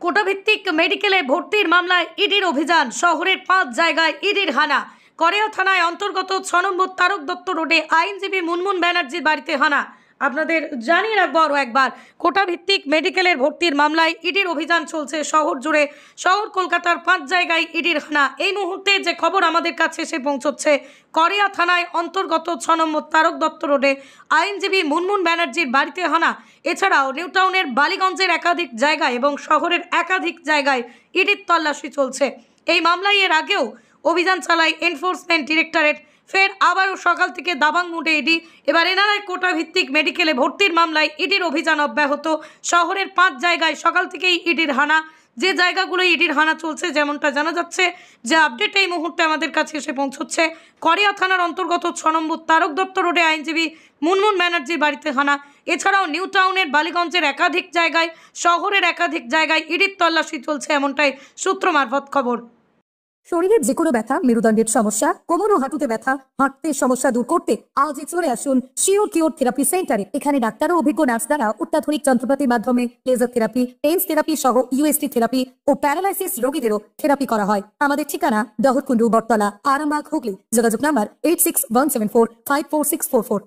কোটাভিত্তিক মেডিকেলে ভর্তির মামলায় ইডির অভিযান। শহরের 5 জায়গায় ইডির হানা। করেয়া থানায় অন্তর্গত 6 নম্বর তারক দত্ত রোডে আইনজীবী মুনমুন ব্যানার্জির বাড়িতে হানা। আপনাদের জানিয়ে রাখবো আরও একবার, কোটাভিত্তিক মেডিকেলের ভর্তির মামলায় ইডির অভিযান চলছে শহর জুড়ে। শহর কলকাতার 5 জায়গায় ইডির হানা। এই মুহূর্তে যে খবর আমাদের কাছে এসে পৌঁছচ্ছে, করেয়া থানায় অন্তর্গত 6 নম্বর তারক দত্ত রোডে আইনজীবী মুনমুন ব্যানার্জির বাড়িতে হানা। এছাড়াও নিউ টাউনের বালিগঞ্জের একাধিক জায়গায় এবং শহরের একাধিক জায়গায় ইডির তল্লাশি চলছে। এই মামলায় এর আগেও অভিযান চালায় এনফোর্সমেন্ট ডিরেক্টরেট। ফের আবারও সকাল থেকে দাবাং মুডে ইডি। এবার এনআরআই কোটা ভিত্তিক মেডিকেলে ভর্তির মামলায় ইডির অভিযান অব্যাহত। শহরের 5 জায়গায় সকাল থেকেই ইডির হানা। যে জায়গাগুলো ইডির হানা চলছে, যেমনটা জানা যাচ্ছে, যে আপডেট এই মুহূর্তে আমাদের কাছে এসে পৌঁছচ্ছে, করেয়া থানার অন্তর্গত 6 নম্বর তারক দত্ত রোডে আইনজীবী মুনমুন ব্যানার্জির বাড়িতে হানা। এছাড়াও নিউ টাউনের বালিগঞ্জের একাধিক জায়গায়, শহরের একাধিক জায়গায় ইডির তল্লাশি চলছে, এমনটাই সূত্র মারফত খবর। শরীরের যে কোনো ব্যথা, মেরুদণ্ডের সমস্যা, কোমর ও হাঁটুতে ব্যথা, হাঁটতে সমস্যা দূর করতে আজই চলে আসুন শিওর কিওর থেরাপি সেন্টারে। এখানে ডাক্তার ও অভিজ্ঞ নার্স দ্বারা অত্যাধুনিক যন্ত্রপাতির মাধ্যমে লেজার থেরাপি, টেন্স থেরাপি সহ ইউএসটি থেরাপি ও প্যারালাইসিস রোগীদেরও থেরাপি করা হয়। আমাদের ঠিকানা দহরকুন্ডু, বটতলা, আরামবাগ, হুগলি। যোগাযোগ নাম্বার 8617454644।